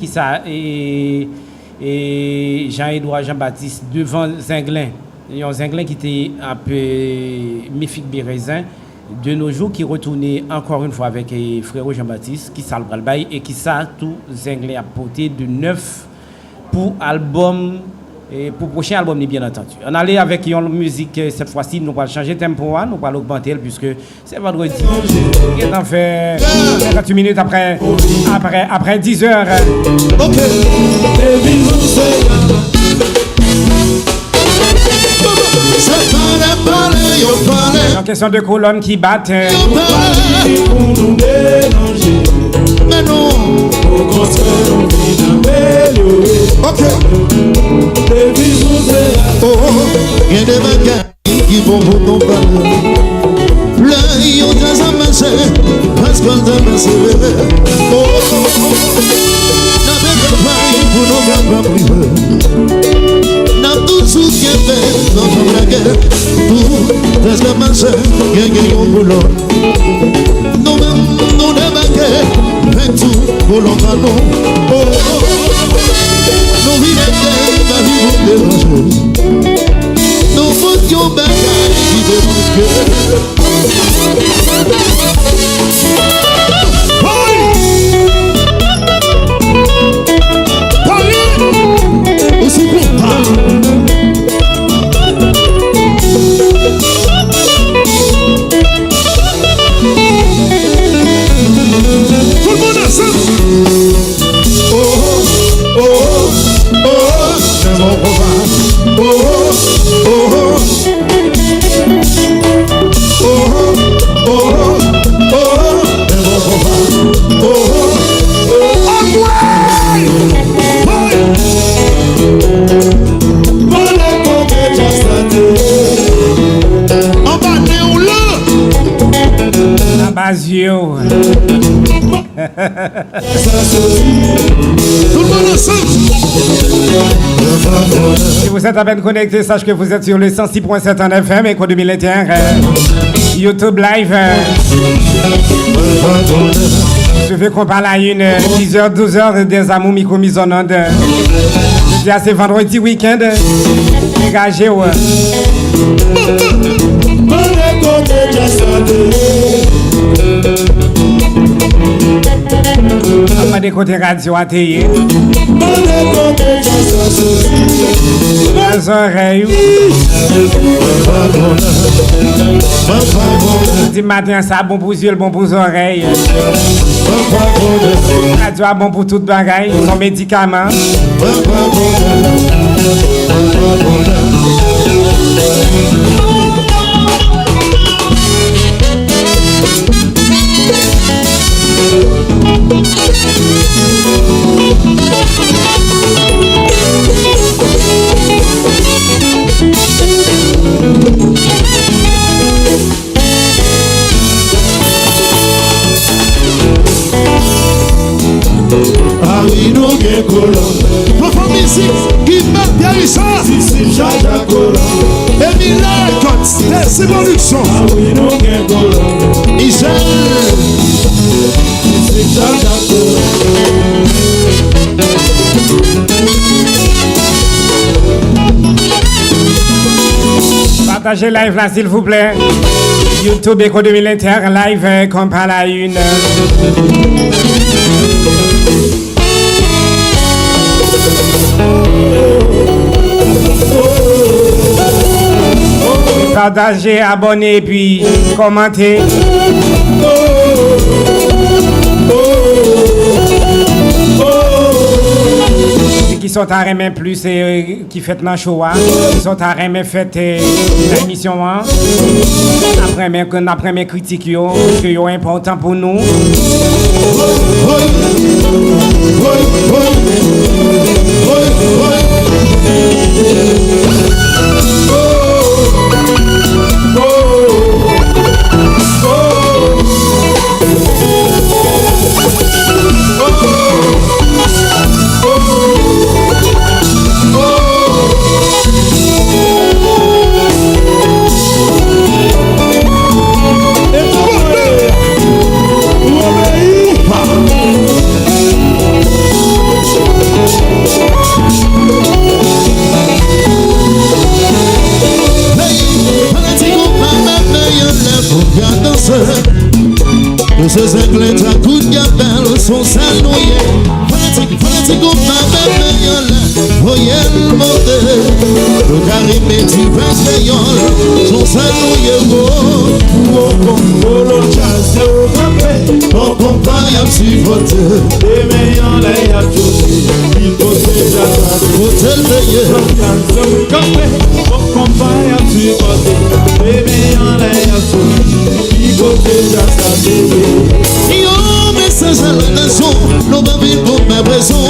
qui ça et Jean-Édouard Jean-Baptiste devant Zinglin. Un Zinglin qui était un peu méfique Bérézin de nos jours qui retournait encore une fois avec frérot Jean-Baptiste qui ça le bail et qui ça tout Zinglin a porté de neuf pour album et pour prochain album bien entendu. On allait avec une musique cette fois-ci, nous allons changer de tempo, nous allons augmenter puisque c'est vendredi. Il en fait 58 minutes après 10 heures. OK. En question de colonnes qui battent. Mais non, au contraire, on vit d'améliorer. OK. Oh, il y a des bagages qui vont vous comparer. Plein, il y a des amasses, parce qu'on t'a massé. Oh, n'avez pas pour nos grands privés. N'a tout soutien fait dans la guerre. Tout, des amasses, gagnez au boulot. Nous-mêmes, nous débarquons, mais tout, pour l'envano. Oh, nous vivons la vie de déranger. Nous foutions bagaille qui dérange. Paris, aussi pour pas. Tout le monde ensemble. Oh, oh, oh, c'est mon papa. Oh, oh, oh, oh, oh, oh, c'est mon papa. Oh, oh, en bas, néo là. La Basio. Tout le monde ensemble. Si vous êtes à peine connecté, sache que vous êtes sur le 106.7 en FM et 2021 YouTube Live. Je veux qu'on parle à une 10h, 12h des amours micro-mise en onde. C'est vendredi week-end. Dégagez, ouais. On va décoter radio à télé. Les oreilles. Du matin, ça bon pour yeux, bon pour les oreilles. Radio a bon pour toute bagaille, son médicament. Ah oui, nous gagnons colon. Notre musique qui bat bien ça. Si, Jaja colon. Emile Records, c'est production. Ah oui, nous gagnons colon. Isel. Si, Jaja colon. Partagez live là s'il vous plaît. YouTube Éco 2021 live comme par la une. Partagez, abonnez et puis commentez. Qui sont à remettre plus et qui fait dans show, qui sont à remettre fait l'émission après mes critiques que c'est important pour nous. son salnoye. Fanatique ou pas bébé yon là. Voyez le monte. Le carré métis espagnol. Son salnoye Polo chasse au café, mon compagnon si vote. et meilleur les a touché, il faut déjà Hôtel payé. chasse au café, mon compagnon si vote, et meilleur les a touché, il faut déjà Yo, message à la nation. Nous même vivre pour ma raison.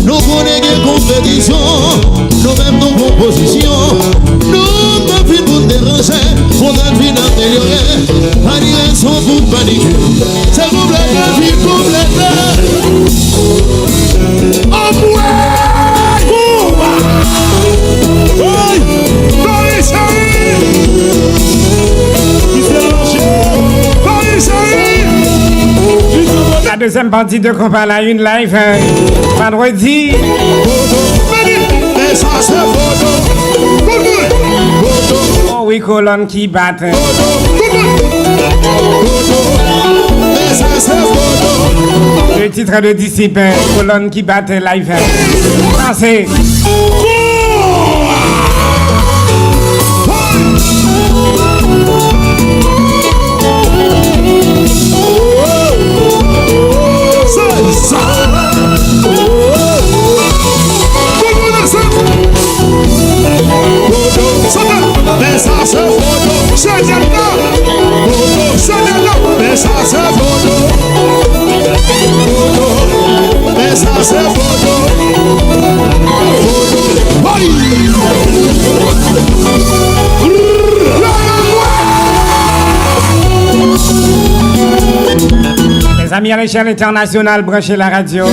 Nous connaissons compétition. Nous même nos propositions. Nous même vivre pour déranger. Pour notre vie d'améliorer. Panier sans vous paniquer. C'est complète la vie complète. Oh ouais! Oui! Paris Saïd! Qui s'est lâché? Paris Saïd! La deuxième partie de Compas la une live vendredi. Mais ça c'est photo. Oh oui, colonne qui bat. Mais ça c'est photo. Le titre de disciple, colonne qui bat live. Français. Mais ça c'est photo. Mais ça c'est photo. Mais ça c'est photo. Les amis à l'échelle internationale, branchez la radio.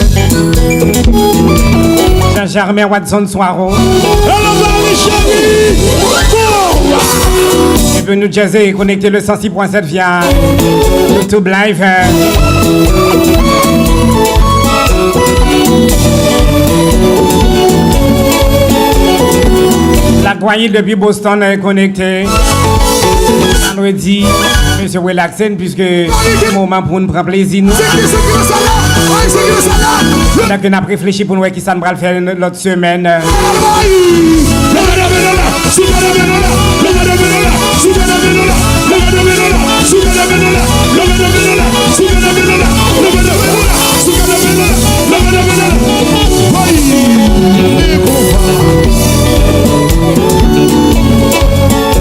Jean-Germain Watson Soiro. Et peut nous jazzer et connecter le 106.7 via YouTube Live. La Guaille depuis Boston est connectée. Vendredi, monsieur relaxen puisque c'est le moment pour nous prendre plaisir. Nous. Là que nous avons réfléchi pour nous qui ça nous va faire l'autre semaine.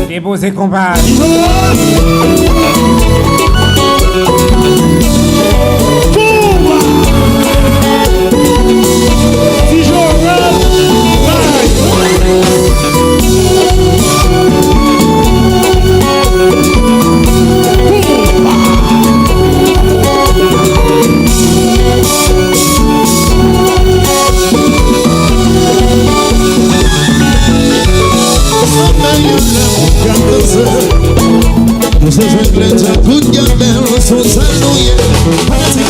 Déposer combat. Ces anglais à coup de gamelle sont salouillés.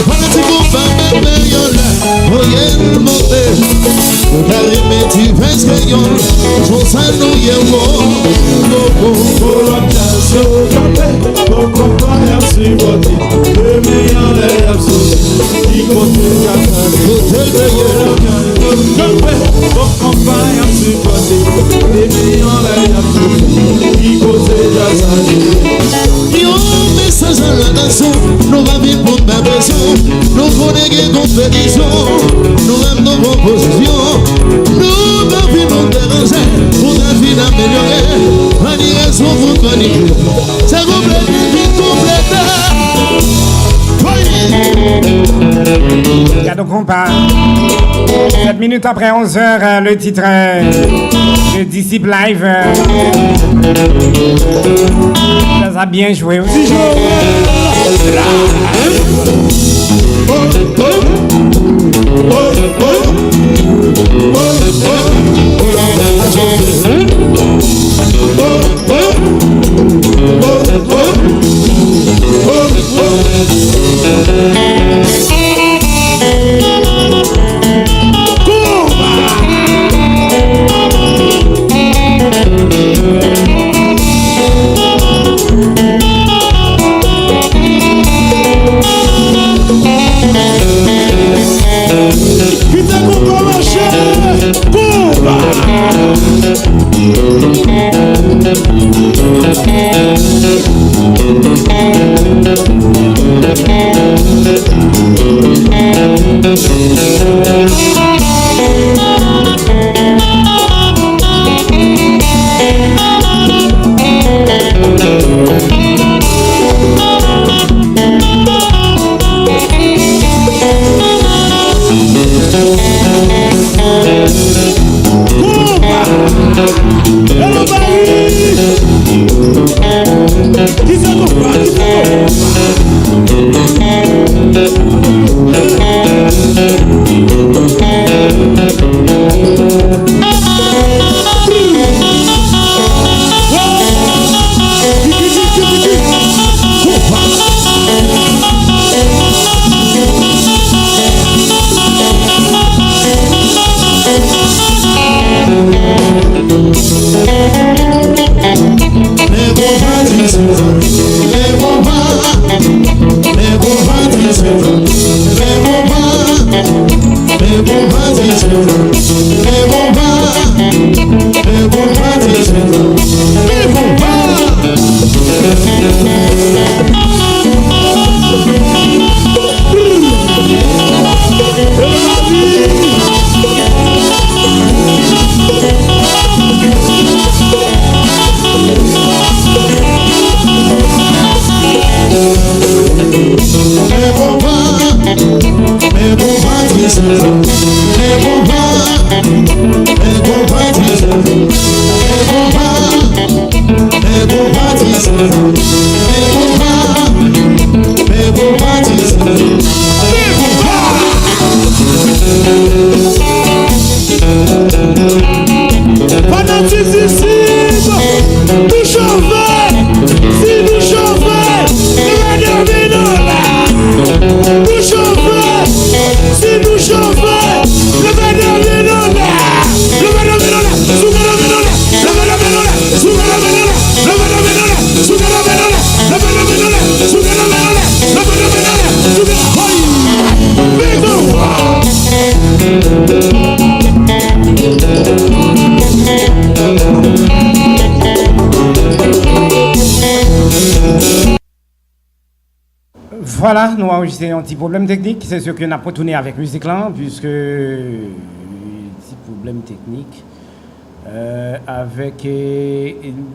Fanatique ou pas bébé yon là. Voyez le monter. Le carré métis espagnol. Sont salouillés. Polo chasse au café, mon compagnon si vote, et meilleur les a touché, il faut déjà Hôtel payé. café, mon compagnon si vote, et meilleur les a touché, il faut déjà Yo, message à la nation. Nous va vivre pour ma raison. Nous connaissons compétition. Nous même nos propositions. Nous va vivre pour déranger. Pour la vie d'améliorer. Panier sans vous paniquer. C'est complète, vie complète. Cadeau compas. 7 minutes après 11h, le titre de Disciple Live. Ça a bien joué aussi. Voilà, nous avons enregistré un petit problème technique. C'est ce que nous avons retourné avec musique là, puisque petit problème technique avec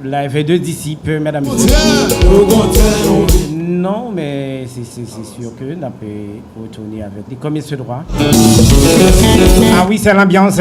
la V2 disciple, mesdames et messieurs. Non, mais c'est sûr que nous avons retourné avec les combien ce droit. Ah oui, c'est l'ambiance.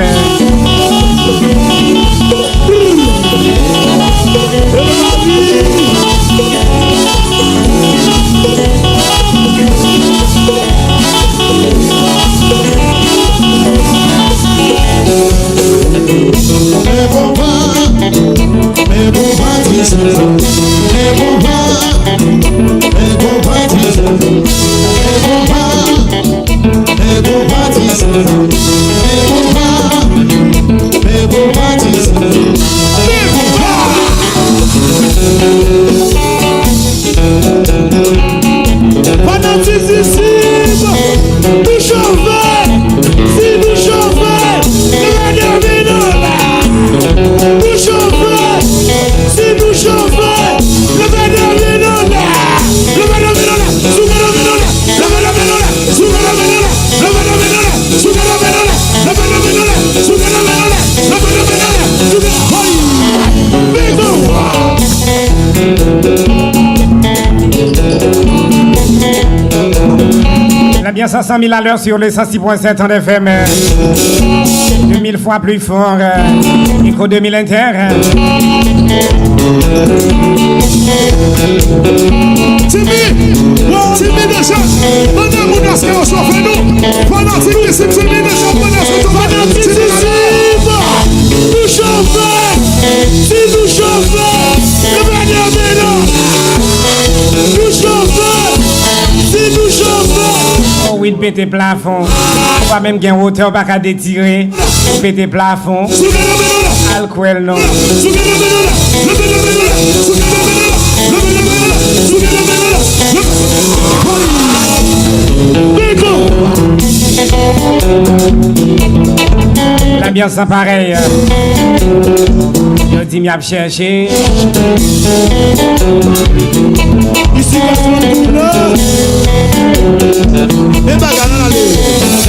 Bien 500 000 à l'heure sur les 106.7 en FM, 2000 fois plus fort, micro 2000 inter. Timmy déjà, pendant mon askan on soit fait nous, pendant Timmy déjà, pendant nous chauffeur, si nous chauffeur, le dernier mélange, nous chauffeur, si nous chauffeur. Oh oui, péter plafond. Pas même qu'un hauteur pas qu'à détirer. Péter plafond. Alcool non. L'ambiance c'est pareil. Je dis m'y chercher. Ici, et bagala allez,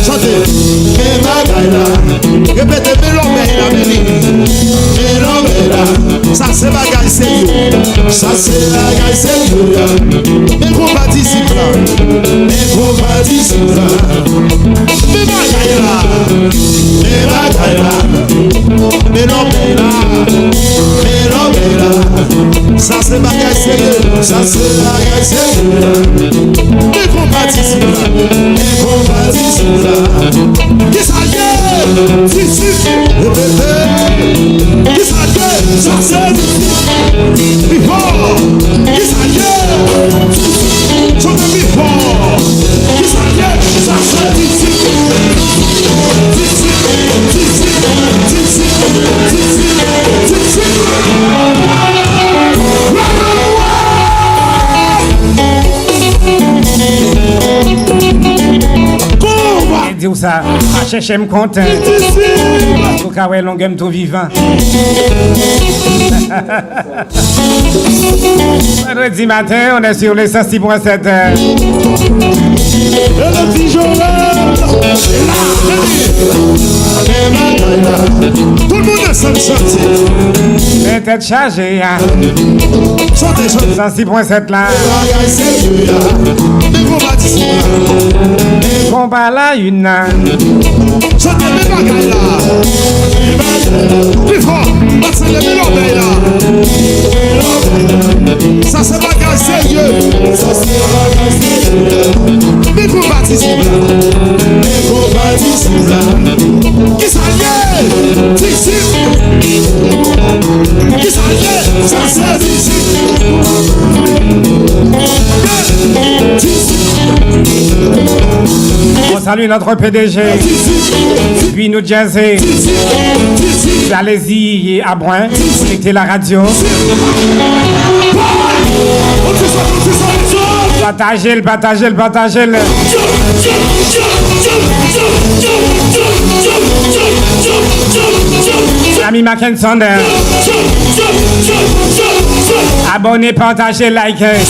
chantez. Et bagala, répétez melomela, ça c'est bagay sérieux, ça c'est bagay sérieux. Mais qu'on participe là, mais bagala, mais Ça c'est bagage sérieux, ça c'est bagage sérieux. Mais compatissez là, mais compatissez là. Qui ça y est? Si, répétez. Qui ça y est? Ça c'est before. Qui ça y est? So the before. Qui ça y est? Ça c'est dit ça, à chercher me content. Au cas où l'on gagne tout vivant. Vendredi matin, on est sur les 106.7. Le petit Joël, tout le monde est sans sortir. Les têtes chargées. 106.7 là. Combat là, une. Chantez mes bagailles là. Plus fort, battez les mélodies là. Ça c'est bagage sérieux. Ça c'est bagage sérieux. Mais combattez là. Mais combattez là. Qui ça y est? Dixi. Qui ça y est? Ça c'est Dixi. On salue notre PDG. Puis nous jazzer. Allez-y à Brun. Connectez la radio. Partagez-le. Ami Mackinson. Abonnez, partagez, likez.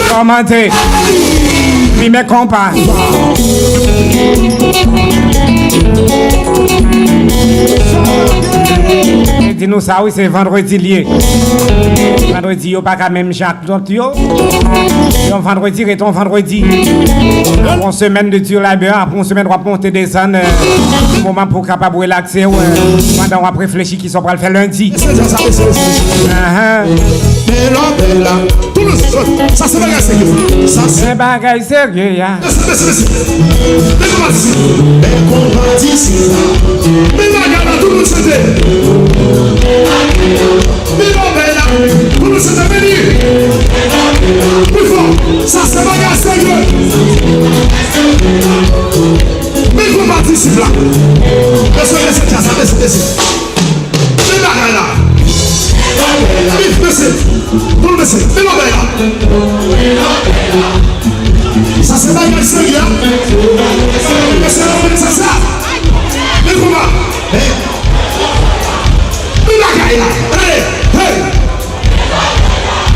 Commentez. Puis mes compas. Dis-nous ça, oui, c'est vendredi lié. Vendredi, yo pas qu'à même Jacques Dontio. Vendredi, et ton vendredi. Après une semaine de dur labeur, après une semaine, on va monter des zones. Moment pour capable relaxer. Pendant on va réfléchir qui sont pour le faire lundi. Tout le monde, ça c'est bagage sérieux. Ça c'est bagage sérieux, ya. Mais compatissez là. Mais bagage là, tout le monde se dit. Mais là, tout le monde se dit venir. Plus fort, ça c'est bagage sérieux. Mais compatissez là. Laissez. Mais bagage là. Tout le monde se dit. Mais là. Ça c'est bagage sérieux. Mais c'est ça. Mais comment? Mais bagage là. Allez, hey.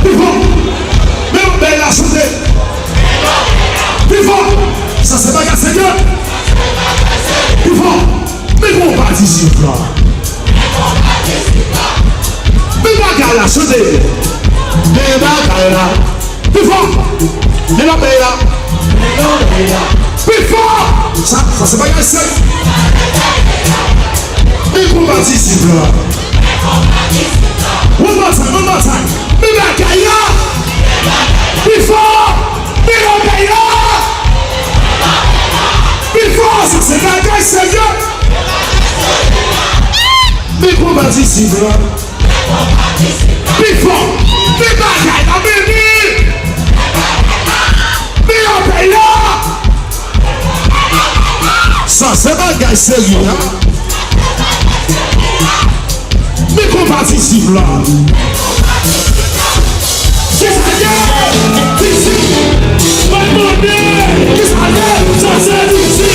Plus fort. Mais on belle la chanter. Plus fort. Ça c'est bagage sérieux. Plus fort. Mais qu'on participe là. Mais bagage là chanter. Mais bagage là. Plus fort. Mais la belle là. Plus fort. Ça c'est bagage sérieux. Mais qu'on participe là. One more time. Mais bagage là. Plus fort. Mais la belle là. Plus fort. Ça c'est bagage sérieux. Mais qu'on participe là. Plus fort. Mais bagage là. Ça c'est bagage sérieux là. Mais qu'on participe là. C'est ça y est. Ça c'est Dixi.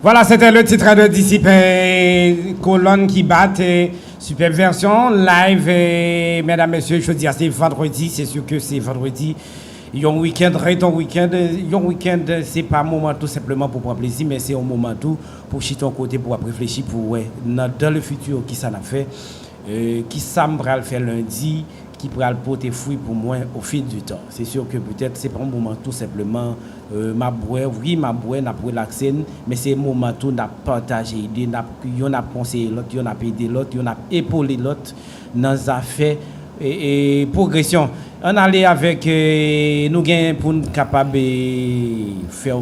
Voilà, c'était le titre de Dissipé, colonne qui bat, superbe version, live, et mesdames, messieurs, je veux dire, c'est vendredi, c'est sûr que c'est vendredi, un week-end, c'est pas un moment tout simplement pour prendre plaisir, mais c'est un moment tout pour chiter en côté, pour réfléchir, pour ouais, dans le futur, qui ça n'a fait, qui ça me faire lundi, qui pourra le porter fruit pour moi au fil du temps. C'est sûr que peut-être c'est pas un moment tout simplement, ma boue n'a pas relaxé, mais c'est un moment tout n'a partagé idée, on a conseillé l'autre, on a aidé l'autre, on a épaulé l'autre dans les affaires et progression. On allait avec nous gain pour nous capable faire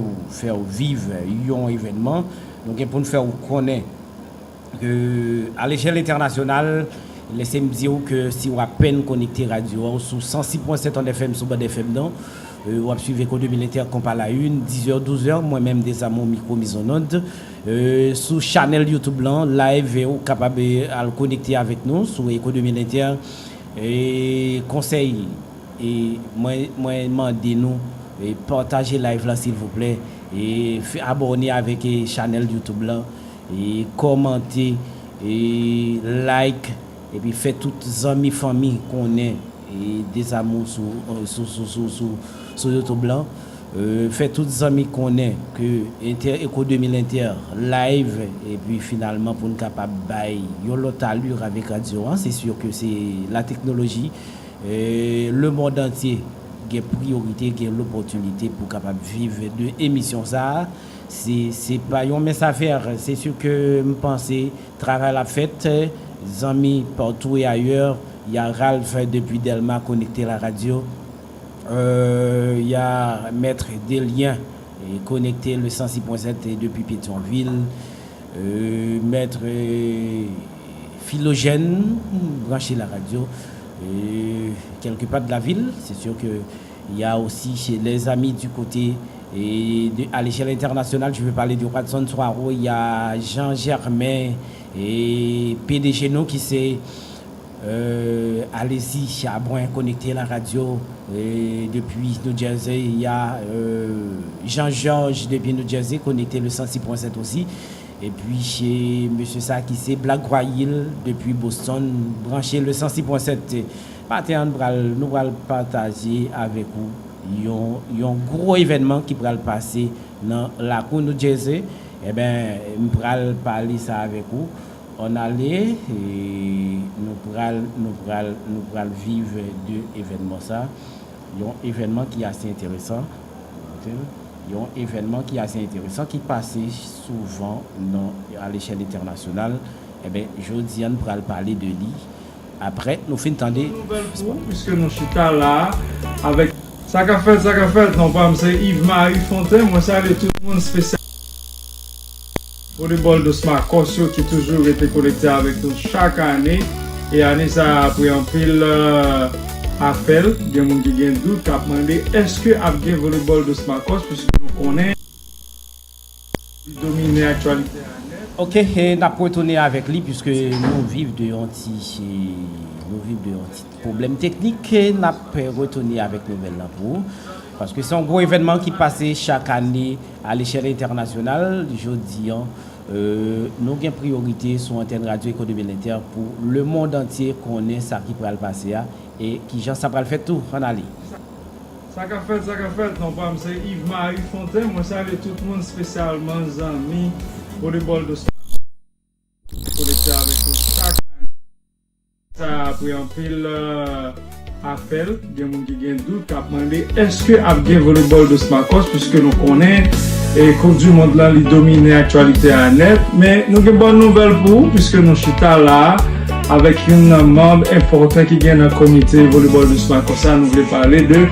vivre un événement, donc pour nous faire connaître que à l'échelle internationale, laissez-moi dire que si on a peine connecté radio sous 106.7 en FM sur Bande FM non, on suivre Éco 2000 comme par la une 10h 12h moi-même des amours micro mise en onde sur channel YouTube blanc live et capable à le connecter avec nous sur Éco 2000 et conseil et moi demandez nous et partagez live là s'il vous plaît et abonner avec channel YouTube blanc et commenter et like et puis fait toutes amis famille qu'on est et des amours sur YouTube blanc fait toutes amis qu'on est que Éco 2000 Inter live et puis finalement pour nous capable bailler l'autre allure avec radio c'est sûr que c'est la technologie le monde entier qui a priorité qui a l'opportunité pour capable vivre de émission ça c'est pas un message à faire c'est sûr que me penser travail la fête amis partout et ailleurs il y a Ralph depuis Delma connecté la radio il y a Maître Delien et connecté le 106.7 depuis Pétionville Maître Philogène branché la radio quelque part de la ville c'est sûr que il y a aussi chez les amis du côté et à l'échelle internationale je vais parler de Watson Soaro il y a Jean Germain et PDG nous qui c'est allez-y Chabouin connecté la radio depuis New Jersey il y a Jean-Georges depuis New Jersey connecté le 106.7 aussi et puis chez monsieur ça qui c'est Black Royal depuis Boston branché le 106.7 nous allons partager avec vous un gros événement qui va passer dans la cour New Jersey et ben nous allons parler ça avec vous on allait et nous allons vivre deux événements ça un événement qui est assez intéressant qui passe souvent à l'échelle internationale et ben jeudi on va parler de lui après nous finissons puisque nous sommes là avec ça qu'a fait non pas c'est Yves-Marie Fontaine moi salue tout le monde spécial volleyball de Smart Corsio qui toujours été connecté avec nous chaque année et année ça a pris un pile appel il y a monde qui gagne doute qui a demandé est-ce que a bien volleyball de Smart Corsio puisque nous connaît dominer actualité OK et n'a pas retourner avec lui puisque nous vivons de problèmes techniques n'a pas retourner avec nouvelle là pour parce que c'est un gros événement qui passe chaque année à l'échelle internationale jeudi nous avons priorité sur antenne radio Éco 2000 Inter pour le monde entier connaît ça qui pourra le passer et qui gens ça va le faire tout en aller ça qu'a fait non pas c'est Yves-Marie Fontaine moi salue tout le monde spécialement amis volleyball de connecté avec nous chaque année ça a pris un pile appel il y a monde qui gagne doute qui a demandé est-ce que a bien volleyball de Smarcos puisque nous connaît et Coupe du monde là il domine l'actualité à net mais nous avons une bonne nouvelle pour vous puisque nous sommes là avec un membre important qui gagne dans le comité volleyball de Smarcos ça nous voulons parler de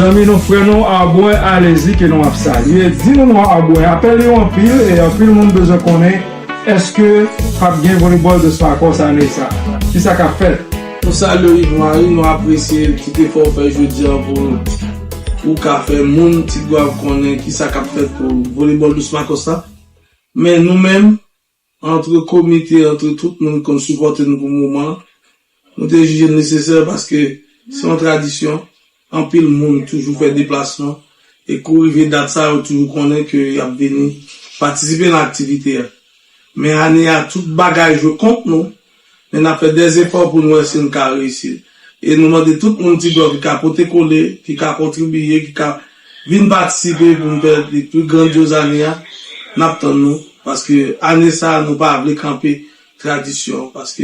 amis nos frères nous aboué allez-y que nous avons salué dis-nous aboué appelez-nous en pile et en pile le monde besoin connaît est-ce que a bien volleyball de Smarcos année ça qui ça qu'a fait nous saluons Yves-Marie, nous apprécions le petit effort fait jeudi pour café moun ti doit connaître qui ça qu'a fait pour volleyball de Smarcos ça mais nous-mêmes entre comité entre tout le monde qui supporte nous pour le moment nous t'ai jugé nécessaire parce que c'est une tradition en pile monde toujours fait déplacement et qu'on arrive date ça toujours connaît que y a venu participer dans l'activité mais année à tout bagage je compte nous mais on a fait des efforts pour nous essayer de réussir Et nous demandons tout le monde qui a porté collé, qui a contribué, qui a venu participer pour nous faire les plus grandioses années, nous, parce que année ça, nous pas voulu camper tradition, parce que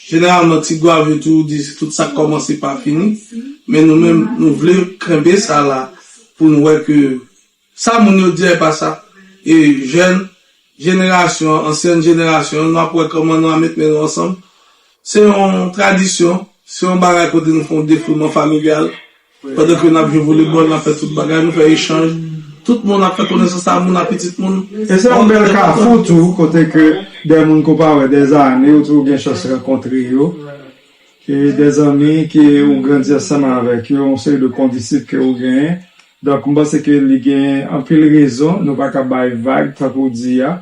généralement, Tigua veut tout dire, tout ça commence par fini, mais nous-mêmes, nous voulons camper ça là, pour nous voir que ça, mon ne dirait pas ça. Et jeune génération, ancienne génération, nous après comment nous mettre ensemble, c'est une tradition, c'est un bagage côté nous font défoulement familial, pendant que nous avons joué volleyball, nous avons fait tout le bagage, nous fait échange, tout le monde a fait connaissance à mon petit monde. Et c'est un bel cas tout côté que des gens qui parlent des années, où tu as chance de rencontrer, et des amis qui ont grandi ensemble avec eux, on sait de condisciples que vous gagnez. Donc, moi, c'est que les gains, en pile raison, nous pas qu'à bailler vague, pour dire,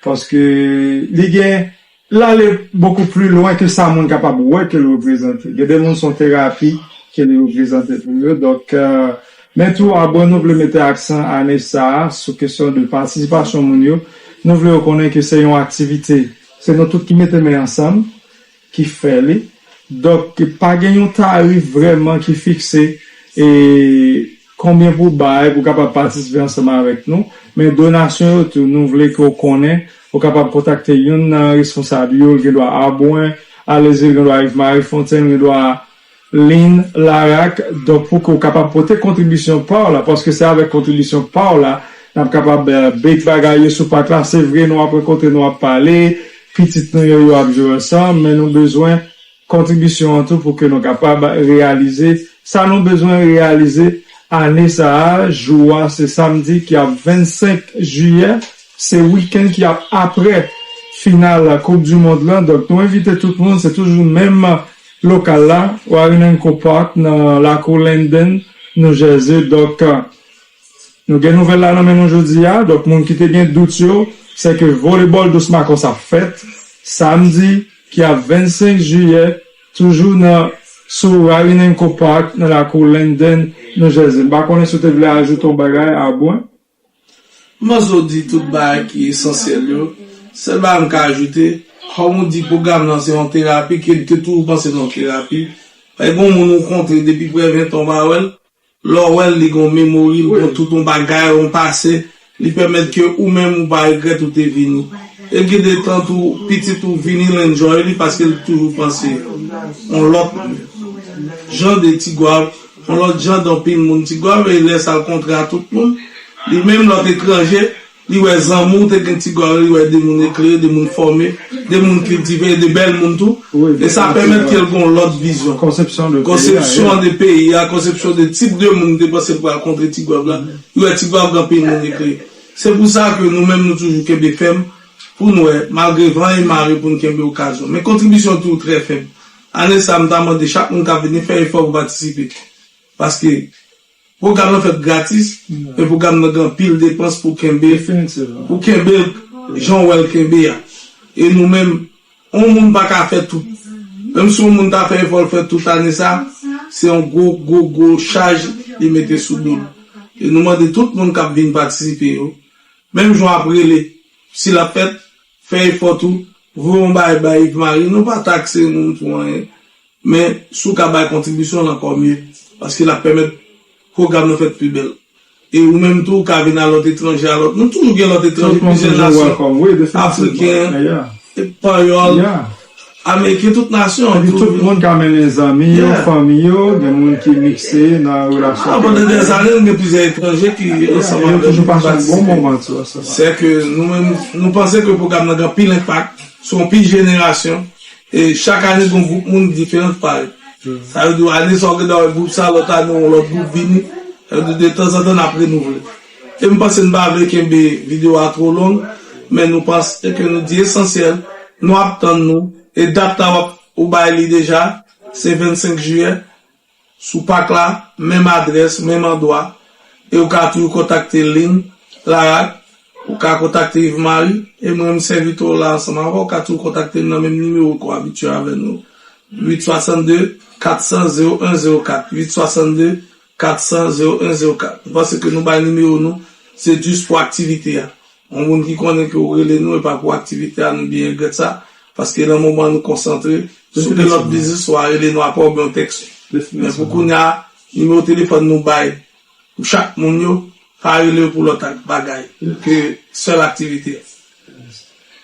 parce que les gains, là, est beaucoup plus loin que ça, monde capable, ouais, que le représenter. Il y a des gens qui sont thérapie, qui le représentent pour eux. Donc, mais tout, bon, nous voulons mettre accent à ça, sur question de participation, nous voulons reconnaître que c'est une activité. C'est nous tous qui mettons main ensemble, qui fait les. Donc, pas gagner un tarif vraiment qui fixé, et, combien pour bailler pour capable participer ensemble avec nous, mais donation nous voulons qu'on connaît pour capable contacter une responsable qui doit Abouin, Alézil qui doit Yves-Marie Fontaine qui doit Lynn Larac, donc pour qu'on capable porter contribution par là, parce que c'est avec contribution par là, nous sommes capables de bagailler sur pas là, c'est vrai, nous après côté nous à parler, petit nous y a jouer ensemble, mais nous besoin contribution en tout pour que nous capables réaliser, ça nous besoin réaliser. Année ça, joie, c'est samedi qui a 25 juillet, c'est week-end qui a après finale la Coupe du Monde là. Donc, nous invitons tout le monde, c'est toujours le même local là, ou à une Park, dans la cour Linden, New Jersey. Donc, nous avons une nouvelle là, nous aujourd'hui, donc, mon qui te bien doute, c'est que volleyball de Smakos a fait samedi qui a 25 juillet, toujours dans sur Arinenko Park, dans la cour Linden, New Jersey. Par contre, si tu veux ajouter ton bagage à bois? Moi, je dis tout bagage qui est essentiel, c'est le bagage qu'à ajouter. Comme on dit, programme dans c'est en thérapie, qui est tout pensé dans thérapie. Et bon, on nous compte depuis près 20 ans, l'orwell, les gars, mémoire, pour tout ton bagage, on passé, ils permettent que, ou même, ou pas regret tout est venu. Et qu'il y a des temps tout, petit tout, vini l'enjoy, parce qu'il toujours pensé, on l'autre, gens de Tigouave, on l'autre gens dans pile monde Tigouave, et il laisse à contrat à tout le monde. Les mêmes l'autre étranger, ils voient Zamou, t'es qu'un Tigouave, ils voient des monde éclairés, des monde formés, des monde cultivés, des belles monde tout. Et ça permet qu'ils aient l'autre vision. Conception de pays, la conception de type de monde dépassé pour rencontrer Tigouave là. Ils voient Tigouave dans pays monde éclairé. C'est pour ça que nous-mêmes, nous toujours Québec FM, pour nous, malgré vent et marée pour nous qu'il occasion. Mais contribution tout très faible. Année ça, me demande chaque monde qui a venu faire effort pour participer. Parce que, programme fait gratis, et programme n'a grand pile dépenses pour Kembe, Jean-Wel Kembe. Et nous-mêmes, on ne peut pas faire tout. Même si on ne peut pas faire effort faire toute année ça, c'est un gros charge de mettre sous nous. Et nous demandons tout le monde qui a venu participer. Même jour après si la fête, fait effort tout, vous on bail Yves-Marie, nous pas taxer nous pour rien. Mais sous la contribution encore mieux parce qu'il a permis programme nous fait plus belle. Et ou même tout qui vient à l'autre étranger à l'autre, nous toujours bien l'autre étranger plusieurs nations africains, espagnols, américains, toutes nations. Tout le monde qui amène les amis, les familles, des gens qui mixent dans la relation. Pendant des années, il y a plusieurs étrangers qui ensemble toujours pas un bon moment. C'est que nous pensons que le programme a un pile impact sur une pile génération. Et chaque année, un groupe monde différent pareil. Ça veut dire, année, on dans un groupe, ça, l'autre année, l'autre groupe vini. De temps en temps, après, nous voulons. Et nous pensons que nous avec une vidéo à trop longue, mais nous pensons que nous disons essentiel, nous attendons, et date au bail déjà, c'est 25 juillet, sous pack là, même adresse, même endroit, et vous pouvez toujours contacter Lynn, Lara, vous pouvez contacter Yves-Marie, et moi-même serviteur là ensemble, vous pouvez toujours contacter le même numéro qu'on habitué avec nous. 862 400 0104 862 400 0104. Parce que nous avons un numéro nous, c'est juste pour activité. On monde qui connaît que vous nous et pas pour activité à nous bien regretter ça parce que dans le moment nous concentrer sur que notre business soit relé nous pas bon texte. Mais pour qu'on a numéro de téléphone nous bail pour chaque monde yo, parler pour l'autre bagaille que seule activité.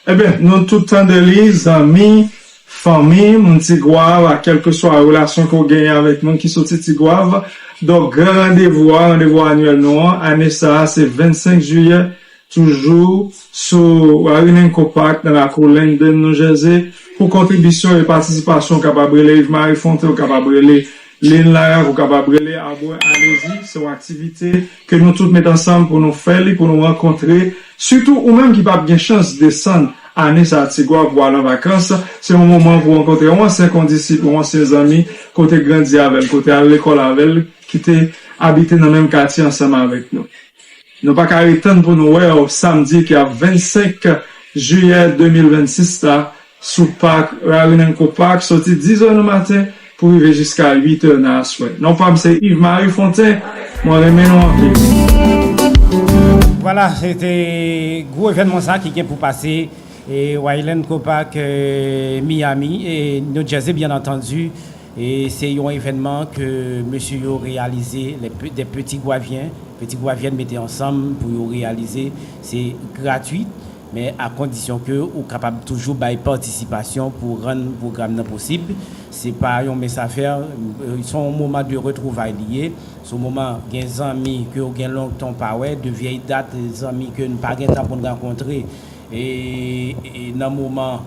Eh bien, nous tout le temps de les amis, famille, mon Tigouave, quelle que soit la relation qu'on gagne avec mon qui sorti Tigouave. Donc, rendez-vous annuel noir. Année ça, c'est 25 juillet, toujours sur Arinen Copac dans la colline de New Jersey. Pour contribution et participation, capable de Yves-Marie Fontaine, capable de l'INLAR, capable de allez-y, c'est une activité que nous tous mettons ensemble pour nous faire, pour nous rencontrer. Surtout, ou même qui n'a pas bien chance de descendre année ça Tigouave pour aller en vacances, c'est un moment pour rencontrer un ancien condisciple, un ancien ami, côté grandi avec, côté à l'école avec, qui était habité dans le même quartier ensemble avec nous. Nous pas qu'à attendre pour nous voir samedi qui a 25 juillet 2026 là, sous parc, Rarinenko Park, sorti 10h du matin pour arriver jusqu'à 8h dans la soirée. Non pas, c'est Yves-Marie Fontaine, moi remets nous en plus. Voilà, c'était gros événement ça qui est pour passer. Et Wayland Copac, Miami et New Jersey, bien entendu. Et c'est un événement que monsieur a réalisé, des petits Guaviens mettaient ensemble pour réaliser. C'est gratuit, mais à condition que vous capable toujours de participation pour rendre le programme possible. C'est pas un message à faire. Ils sont au moment de retrouvailles liées. C'est au moment des amis que vous avez longtemps pas ouais, de vieilles dates, des amis que nous n'avons pas temps pour nous rencontrer. Et dans le moment,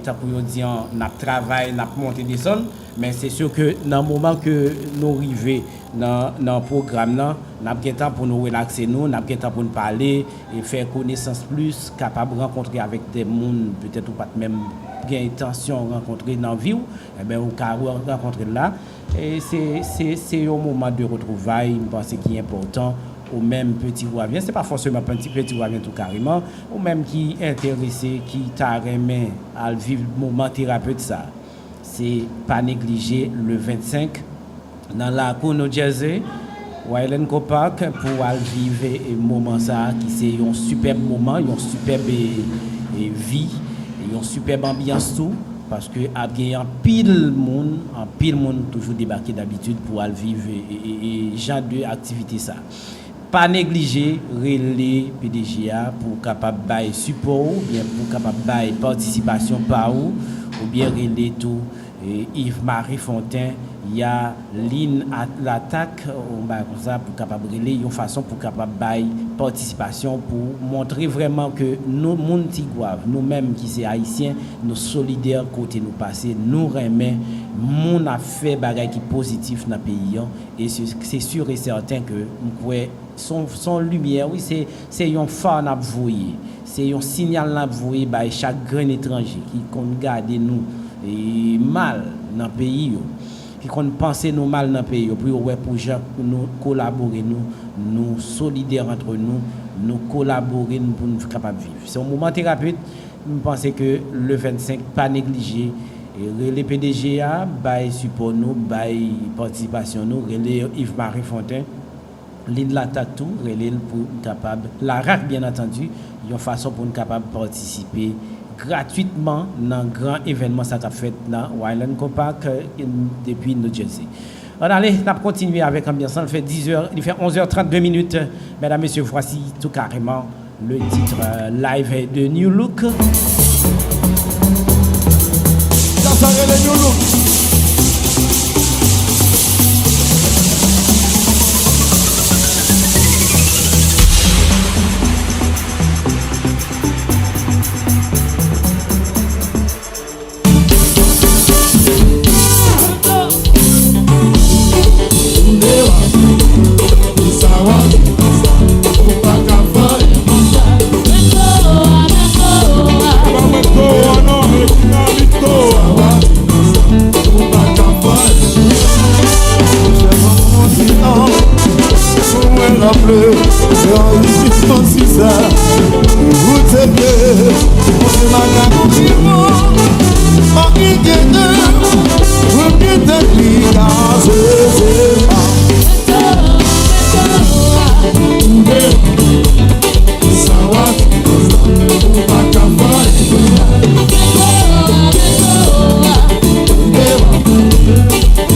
tant que dit, on travaille, on a monté des zones, mais c'est sûr que dans le moment que nous arrivons dans le programme, on a bien temps pour nous relaxer, on a bien temps pour nous parler et faire connaissance plus, capable de rencontrer avec des gens, peut-être ou pas même bien intention de rencontrer dans la vie, et bien on peut rencontrer là. Et c'est un moment de retrouvailles, je pense qui est important. Ou même petit Guavien, c'est pas forcément petit Guavien tout carrément, ou même qui est intéressé, qui t'a remis à vivre le moment thérapeute ça. C'est pas négliger le 25 dans la cour New Jersey, Wayland Copac pour vivre un moment ça qui c'est un superbe moment, une superbe vie, une superbe ambiance tout. Parce que il y a un pile monde toujours débarqué d'habitude pour vivre et genre de activité ça. Pas négliger relais PDGA pour capable bailler support ou bien pour capable bailler participation par ou bien relais tout Yves-Marie Fontaine il y a ligne à l'attaque on va comme ça pour capable relais une façon pour capable bailler participation pour montrer vraiment que nous monde Tigouave nous-mêmes qui c'est haïtiens nous solidaires côté nous passer nous remet mon a fait bagay qui positif dans pays et c'est sûr et certain que son lumière oui c'est un phare n'a voyer c'est un signal n'a voyer by chaque grand étranger qui compte garder nous et mal dans pays qui compte penser nous mal dans pays pour ouais pour nous collaborer nous solidaires entre nous collaborer pour nous capable vivre c'est un moment thérapeute je pense que le 25 pas négliger et les PDGA by support nous by participation nous relais Yves-Marie Fontaine l'île l'attaque tout relais pour capable la RAC bien entendu une façon pour nous capable participer gratuitement dans grand événement ça a fait dans Wayland Copac depuis New Jersey. On allez continuer avec ambiance il fait 10h il fait 11h32 minutes mesdames messieurs voici tout carrément le titre live de New Look. Ça le New Look.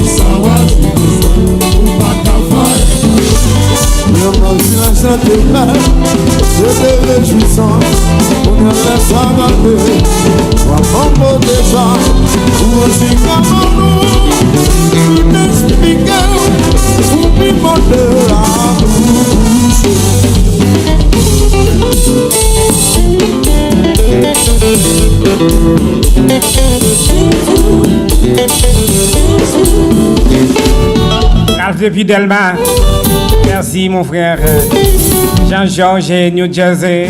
So Ralph depuis Delma. Merci mon frère Jean-Georges et New Jersey.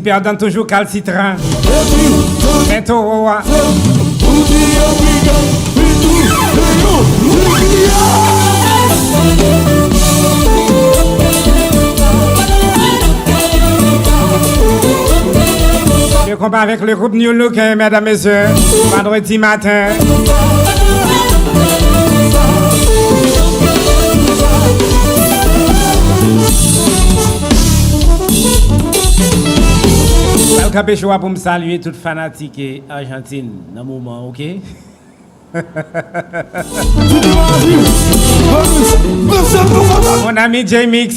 Perdant toujours calcitran. Bientôt, je compare avec le groupe New Look, mesdames et messieurs, vendredi matin. Capé choix pour me saluer toute fanatique et Argentine dans le moment, ok? Mon ami J-Mix.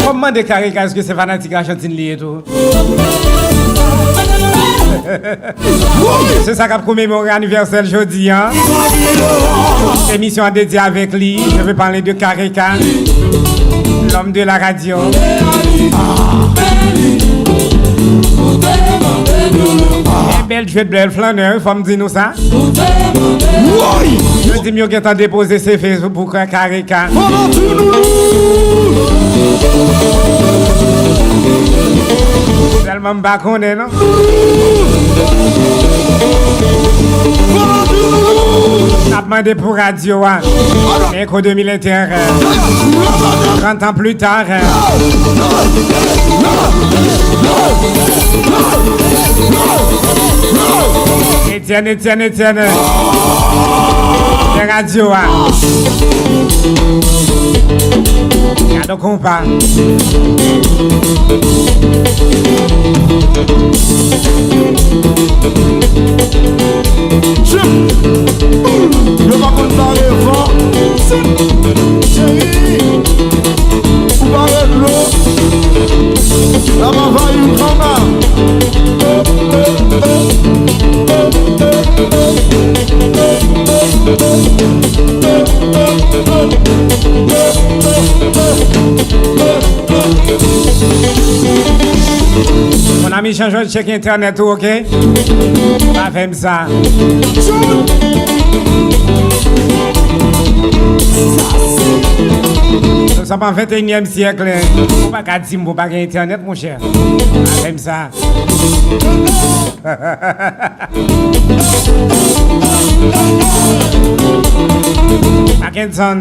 Comment de carré est-ce que c'est fanatique Argentine lié tout? C'est ça qui a commémoré l'anniversaire aujourd'hui. Hein? Émission dédiée avec lui. Je vais parler de Kareka, l'homme de la radio. Un bel jeu de belle flaneur, il faut me dire nous ça. Je dis mieux que tu as déposé ses Facebook pour Kareka. Tellement bas qu'on est, non? On a demandé pour radio, hein. Écho 2021, 30 ans plus tard. Etienne. Les radios, hein. Regarde au compas. Je vais pas comparer fort. Chérie, vous parlez de l'eau. La main va une grand-mère. Mon ami, change de check internet, ok? Pas faire ça. Nous sommes en 21e siècle. Faut pas qu'à dire, faut pas qu'il y ait internet, mon cher. Pas faire ça. Atkinson.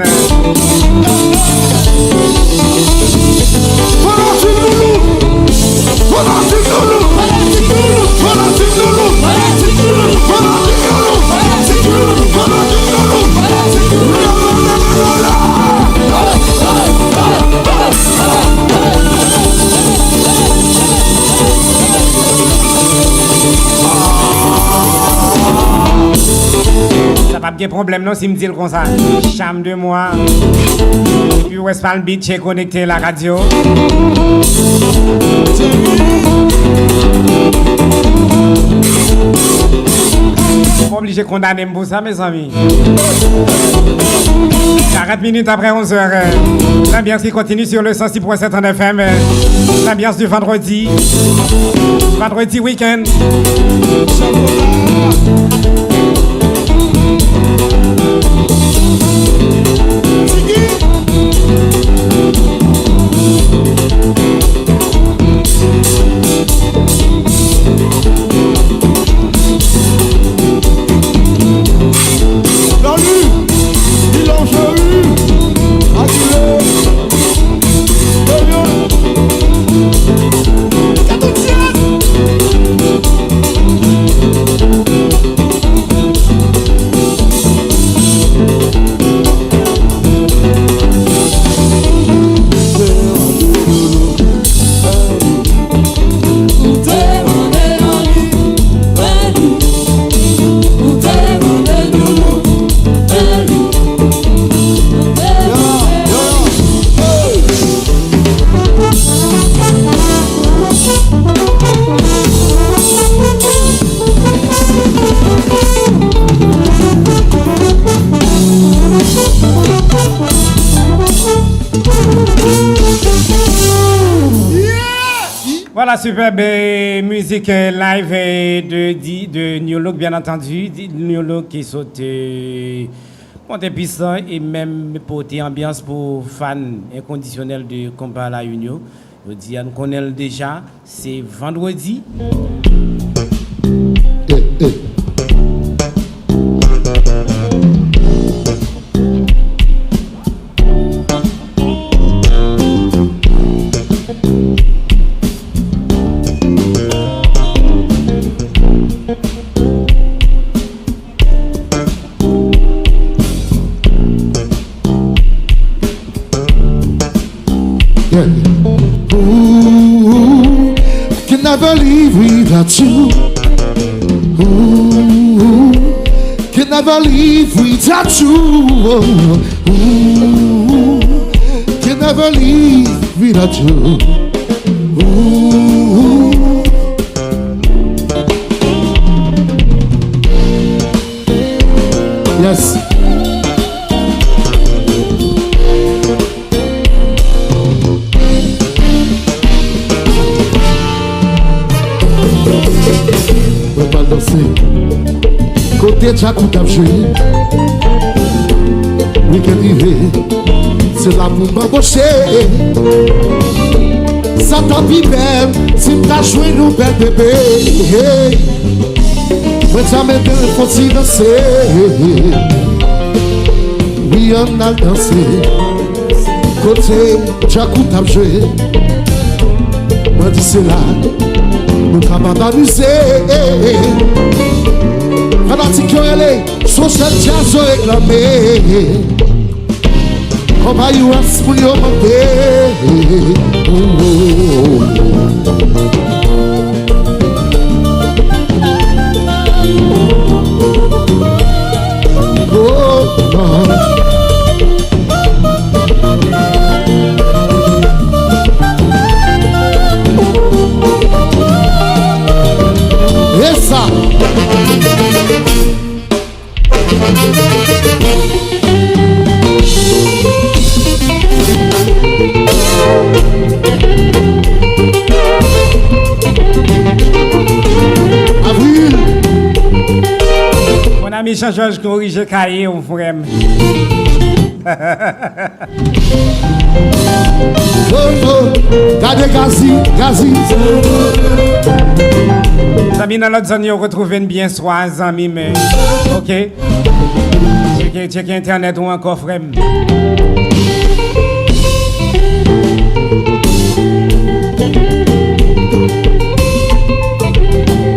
Ça pas de problème non si me dit comme ça. Cham de moi. Puis West Palm Beach est connecté à la radio. Pas obligé de condamner pour ça mes amis. 40 minutes après 11h. L'ambiance qui continue sur le 106.7 en FM. L'ambiance du vendredi. Vendredi week-end. Voilà, superbe musique live de New Look, bien entendu. New Look qui saute monté puissant et même porter ambiance pour fans inconditionnels de combat à la Union. Je dis, on connaît déjà, c'est vendredi. Ooh, I can never leave without you. Ooh, can never leave without you. Ooh, can never leave without you. Ooh, yes. Côté Jacob a joué, week-end arrivé, c'est là pour m'embaucher. Ça t'a pis belle, si t'as joué nous belle bébé. Moi jamais de faut-il danser. Oui on a dansé. Côté Jacob a joué, moi dis c'est là, nous camarades amusés. Fanatique qui est son seul jazz réclamé. Comment you ask pour your money? Oh no. Essa. Mon ami Jean-Georges corrige cahier, on frère. Gade Gazi, Gazi. amis dans l'autre zone, vous retrouvez bien soir, amis, mais. Ok. Check internet ou encore, frère.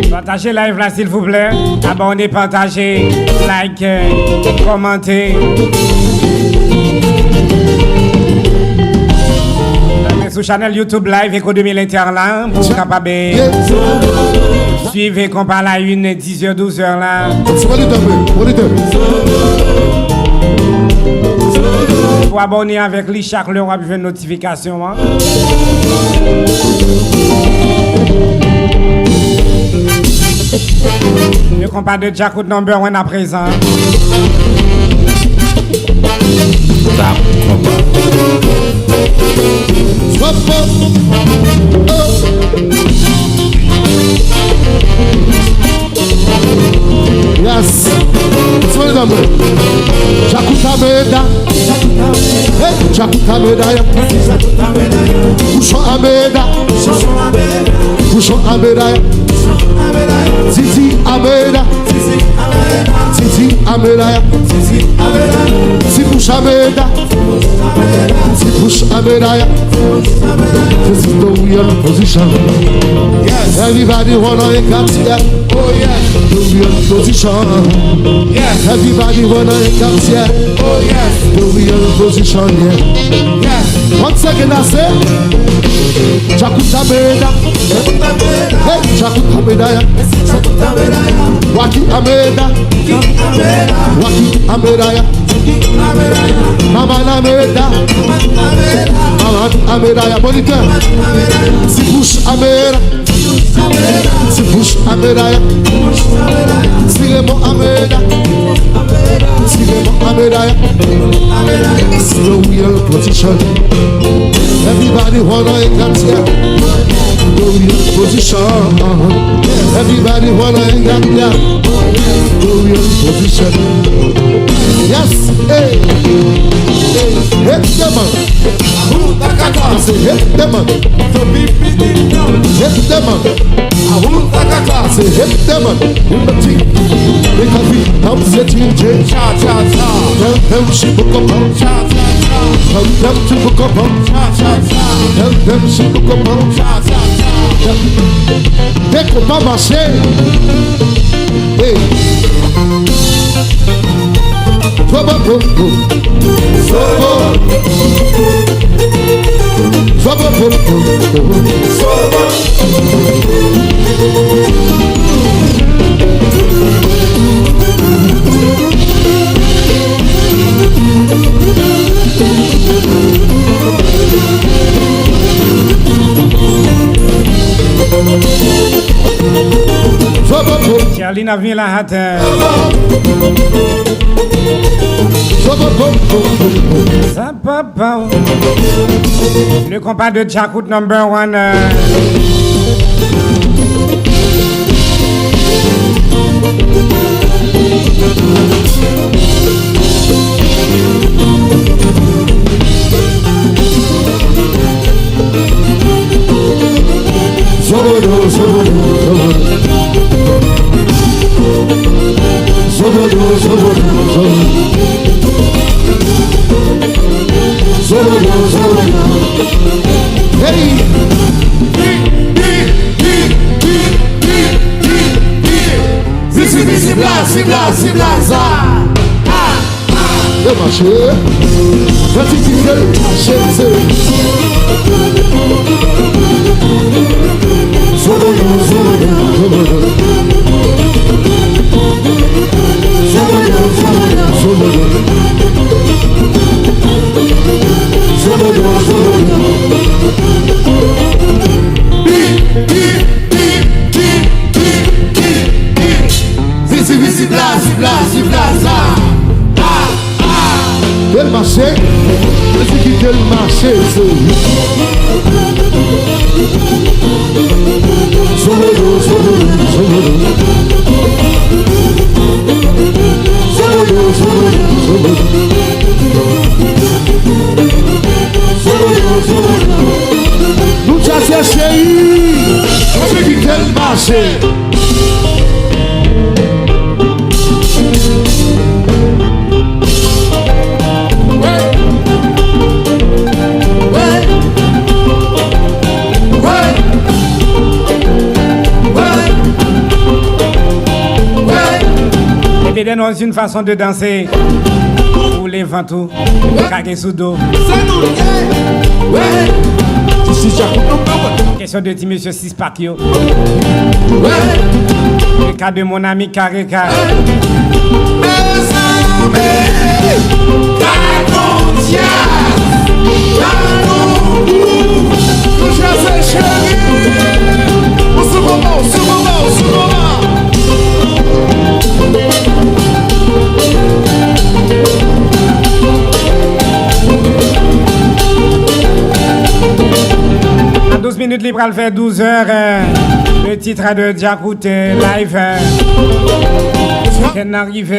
Partagez live là, s'il vous plaît. Abonnez, partagez, like, commentez. Sur channel YouTube Live Echo 2000 Interland pour capable suivre et qu'on parle à 10h, 12h là. Pour abonner avec lui chaque heure, on va avoir une notification. Hein? Le compas de Jacob number 1 à présent. Yes. Jakuta Meda. Jakuta Meda. Bouchon Ameda. Bouchon Ameda. Zizi Ameda. Zizi Ameda. Zibush Ameda. Zibush Ameda. This is the real position. Yes. Everybody wanna get here. Oh yes. The real position. Yes. Everybody wanna get here. Oh yes. The real position. Yeah. Yes. Once again I say, Jakuta Meda. Hey, Jakuta Meda. Waki Ameda. Waki Ameda. Mama Ameda. Mama Ameda. Bonita. Zibush Ameda. Zibush Ameda. Silemo Ameda. Silemo Ameda. It's the real position. Everybody wanna get here. The real position. Everybody wanna get here. The real position. Yes, hey, hey, hit them up. I say hit them up. Hit them up. I say hit them up. In the team, they can be upsetting Jay. Tell them she book up. Tell them to book up. Tell them she book up. Dès qu'on va marcher, hey. Charline a vu la hâte. Le compas de Jacob number 1. C'est blaza. Le marché, vertical marché. Le marché, c'est qui le marché, nous t'as cherché, c'est qui le marché. Pédé, non, c'est une façon de danser. Pour les ventous, caguer sous dos. Question de petit monsieur Sispakio. Le cas de mon ami Kareka. À 12 minutes libre, elle fait 12 heures. Le titre de Djakout live. Qu'elle n'arrive.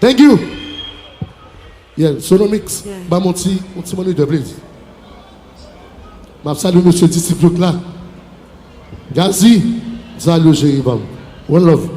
Thank you. Yeah, solo mix. Bah mon petit minute de please. Ma salue monsieur disciple là. Gazi, Zalo Jeribam. One love.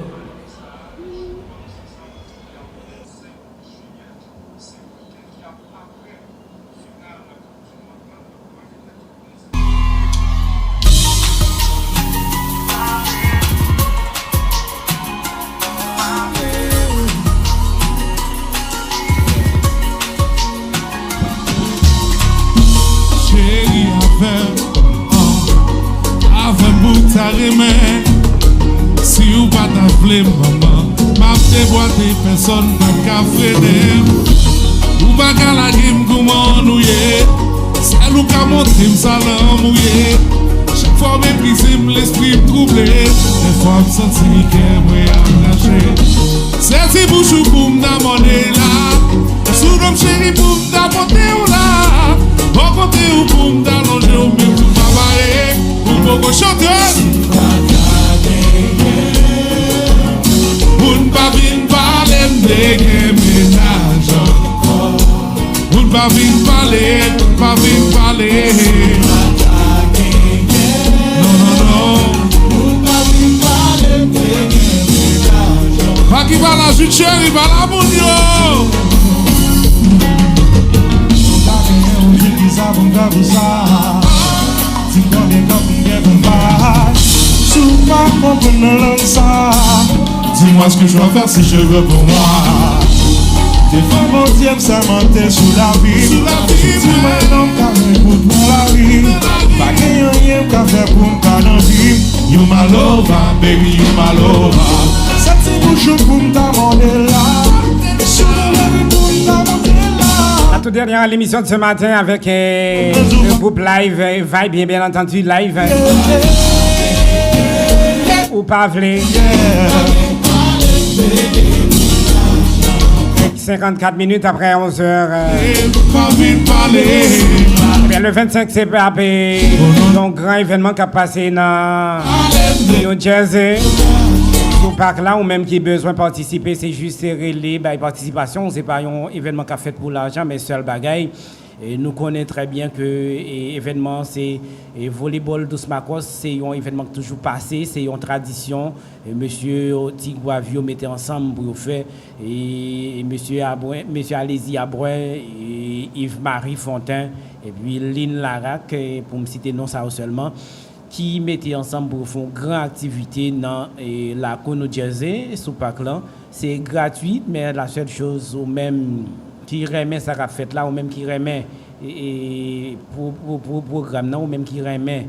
Si ou pas t'appelé maman, m'a déboîté personne n'a qu'à freiner. Ou pas qu'à la game comment nous y c'est nous qu'à monter m'salam mouillé. Chaque fois méprisé l'esprit troublé, des fois me sentis qu'elle m'a engagé. C'est si bouchou pour m'demander là, sous l'homme chéri pour m'dapporter ou là, bon côté ou pour m'dallonger ou même tout m'avaler, pour beaucoup chanter. ça. Dis-moi bien combien qu'on va. Sous ma comprendre ça. Dis-moi ce que je dois faire si je veux pour moi. Des femmes entières, ça mentait sous la vie. Dis-moi non, car j'écoute pour la vie. Pas qu'il y ait un café pour me faire dans vie. You my lover, baby, you my lover. Ça t'est bouche pour me t'aborder là. Sur le pour me t'aborder là. La toute dernière l'émission de ce matin avec le groupe live, Vibe, bien entendu, live. Ou pas v'lé. 54 minutes après 11h. Le 25 septembre, un grand événement qui a passé dans New Jersey. Au parc là, ou même qui a besoin de participer, c'est juste relais, participation. C'est pas un événement qui a fait pour l'argent, mais seul bagaille. Et nous connaissons très bien que l'événement, c'est volleyball Dos-Macos, c'est un événement qui toujours passé, c'est une tradition. Et monsieur Tigouavio mettait ensemble pour faire, et monsieur Alési Abouin, et Yves-Marie Fontaine, et puis Lynn Larac, pour me citer non ça seulement, qui mettaient ensemble pour faire une grande activité dans la New Jersey, sous parc là. C'est gratuit, mais la seule chose, ou même qui remet ça qu'a fait là, ou même qui remet pour programme ou même qui remet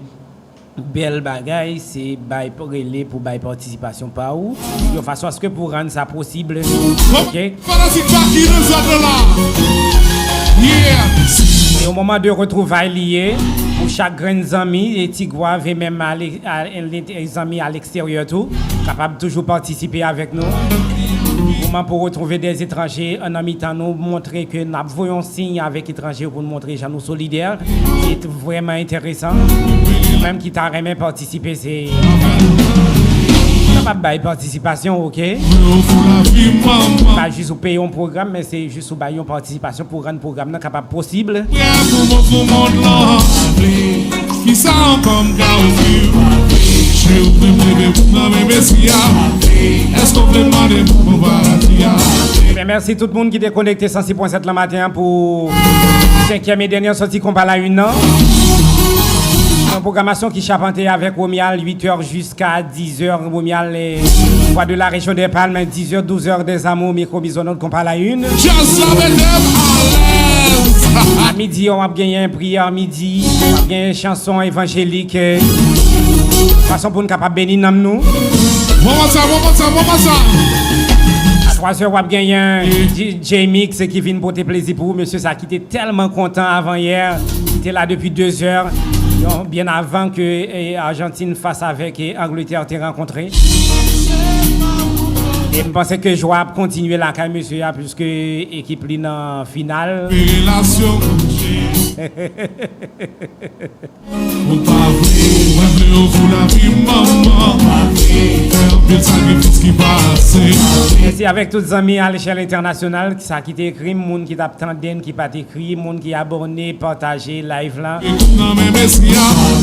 belle bagaille, c'est bail pour relais pour bail participation par où de façon à ce que pour rendre ça possible. OK. Et au moment de retrouvailles liées pour chaque grand ami et Tigouave et même les amis à l'extérieur tout capable toujours participer avec nous. Moment pour retrouver des étrangers, un ami à nous montrer que nous voyons signe avec étrangers pour nous montrer que nous solidaires. C'est vraiment intéressant. Même qui t'a jamais participé, c'est pas de participation, ok? Pas juste pour payer un programme, mais c'est juste pour payer une participation pour rendre le programme capable possible. Qui ça comme merci tout le monde qui est connecté 106.7 le matin pour 5e et dernière sortie qu'on parle à une an. Une programmation qui chapentait avec Romial 8h jusqu'à 10h. Romial voix de la région des Palmes 10h, 12h des Amours, micro bisonnote qu'on parle à une. À midi, on va gagner un prière midi, on va gagner une chanson évangélique. Façon pour nous capables de bénir nous. À 3h, on va gagner un J-Mix qui vient porter plaisir pour vous. Monsieur ça qui était tellement content avant hier. Il était là depuis 2h. Bien avant que Argentine face avec Angleterre t'ait rencontré. Et je pensais que je vais continuer la carrière, monsieur, puisque l'équipe est en finale. C'est avec tous les amis à l'échelle internationale qui a été écrit, les gens qui t'attendent, qui pas écrit, les gens qui abonnent, partagé live là.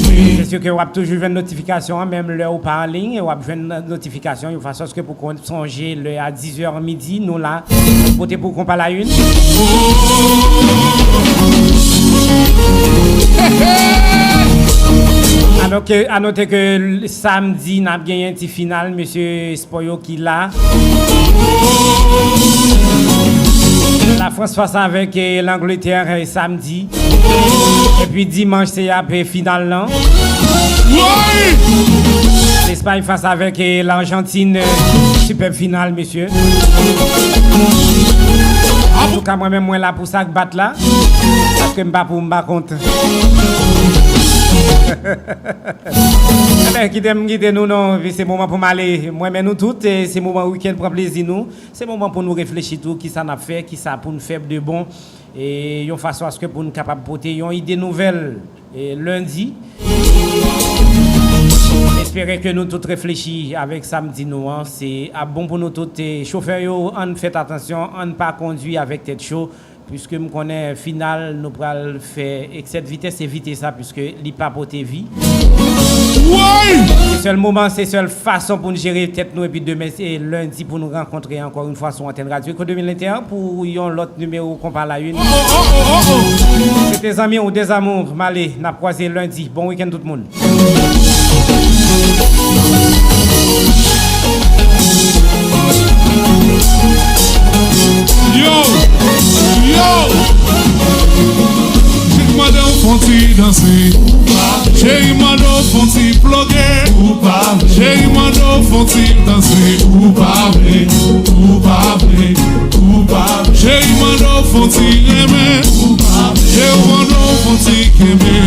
C'est sûr que vous avez toujours une notification, même l'heure où pas en ligne, vous avez une notification, de façon à ce que pour songer à 10h midi, nous là, votez pour qu'on parle à une. À noter que le samedi, nous avons gagné un petit final, monsieur Spoyo qui l'a. La France face avec l'Angleterre samedi. Et puis dimanche, c'est après final là. L'Espagne face avec l'Argentine. Super finale, monsieur. En tout cas, moi-même, moi là pour ça que battre là. Parce que je ne suis pas pour me compte. Quittez nous, non, c'est le moment pour m'aller. Moi-même, nous toutes, c'est le moment week-end pour plaisir nous. C'est le moment pour nous réfléchir tout, qui ça n'a fait, qui ça pour nous faire de bon. Et une façon à ce que pour nous capables de porter une idée nouvelle lundi. J'espère que nous tous réfléchis avec samedi nous. C'est bon pour nous tous. Chauffeurs, on fait attention, on ne pas conduire avec tête chaud. Puisque je connais final, nous allons faire excès de vitesse, éviter ça, puisque il n'y a pas pour vie. C'est seul moment, c'est seule façon pour nous gérer tête nous et puis demain c'est lundi pour nous rencontrer encore une fois sur Antenne Radio Éco 2021 pour l'autre numéro qu'on parle à une. C'était des amis ou des amours, Malé, n'a croisé lundi. Bon week-end tout le monde. J'ai demandé au fonti danser, j'ai demandé au fonti ploguer, j'ai demandé au fonti danser, ou pas vrai, j'ai demandé au fonti aimer, j'ai demandé au fonti aimer,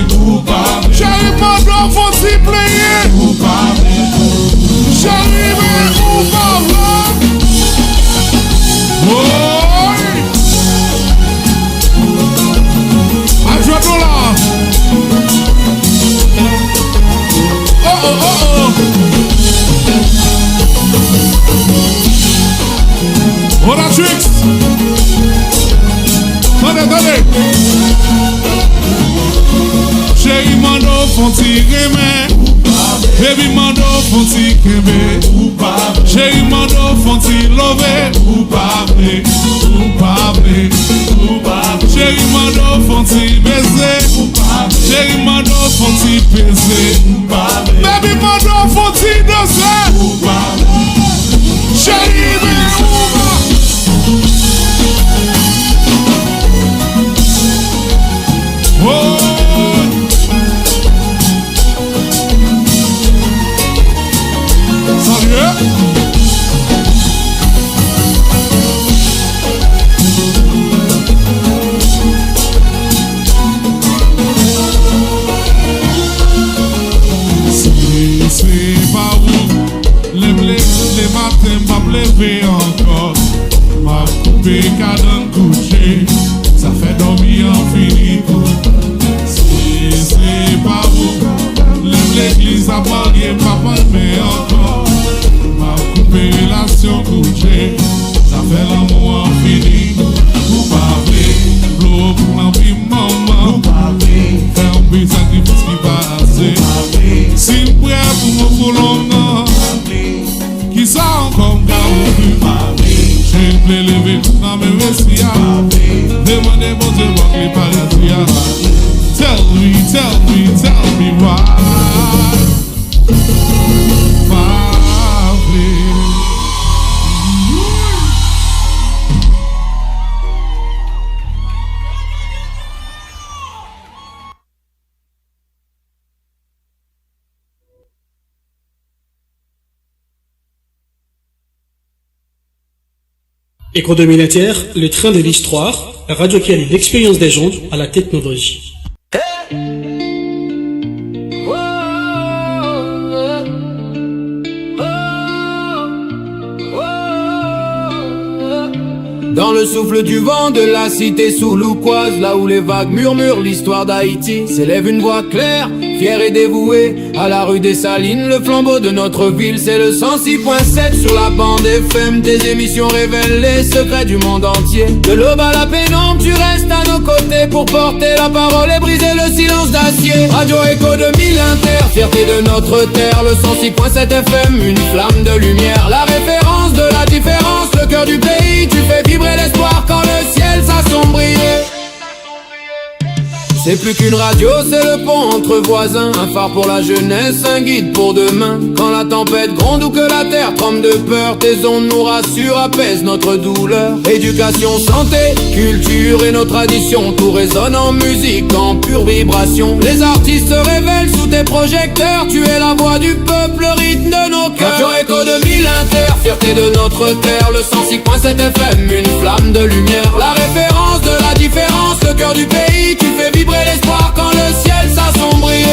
j'ai demandé au fonti player, j'ai demandé ou pas vrai. $100. Hold on, tricks. Attendez. Chérie, mando, fonti, remè. Baby, mando, fonti, kembe. Chérie, mando, fonti, love. Chérie, mando, fonti, baiser. Chérie, mando, fonti, baiser. Baby, mando, fonti, danser. Chérie, c'est pas où les matins m'a levé encore, m'a coupé cadran couché, ça fait dormir en fini. C'est pas où l'église a marié m'a palmé encore, m'a coupé relation couché, ça fait l'amour en fini. Vous parlez, l'eau pour l'envie maman, faire un petit sacrifice qui passe. Si vous prêt pour mon long, qui ça encore j'ai plaît lever dans mes vestiaires. Demandez mon Dieu voir les paradis. Tell me why. Éco 2021, le train de l'histoire, la radio qui allie l'expérience des gens à la technologie. Dans le souffle du vent de la cité sourlouquoise, là où les vagues murmurent l'histoire d'Haïti, s'élève une voix claire, fière et dévouée. À la rue des Salines, le flambeau de notre ville, c'est le 106.7 sur la bande FM. Tes émissions révèlent les secrets du monde entier. De l'aube à la pénombre, tu restes à nos côtés pour porter la parole et briser le silence d'acier. Radio Éco 2000 Inter, fierté de notre terre, le 106.7 FM, une flamme de lumière, la référence de la différence, le cœur du pays, tu fais vibrer l'espoir quand le ciel s'assombrit. C'est plus qu'une radio, c'est le pont entre voisins, un phare pour la jeunesse, un guide pour demain. Quand la tempête gronde ou que la terre tremble de peur, tes ondes nous rassurent, apaisent notre douleur. Éducation, santé, culture et nos traditions, tout résonne en musique, en pure vibration. Les artistes se révèlent sous tes projecteurs, tu es la voix du peuple, le rythme de nos cœurs. Radio Éco 2000 Inter, fierté de notre terre, le 106.7 FM, une flamme de lumière, la référence de la différence, le cœur du pays, tu fais vibrer l'espoir quand le ciel s'assombrit.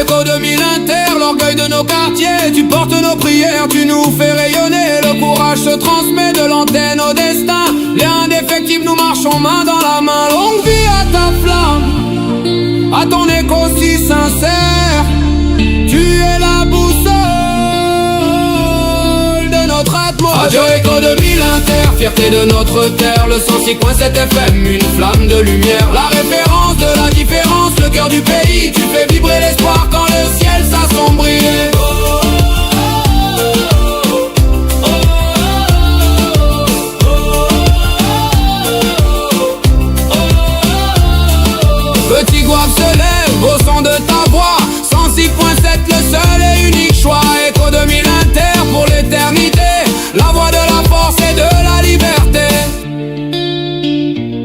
Éco 2000 Inter, l'orgueil de nos quartiers, tu portes nos prières, tu nous fais rayonner. Le courage se transmet de l'antenne au destin. Les indéfectibles, nous marchons main dans la main. Longue vie à ta flamme, à ton écho si sincère. Tu es la boussole Atmo. Radio Écho 2000 Inter, fierté de notre terre. Le 106.7 FM, une flamme de lumière. La référence de la différence, le cœur du pays.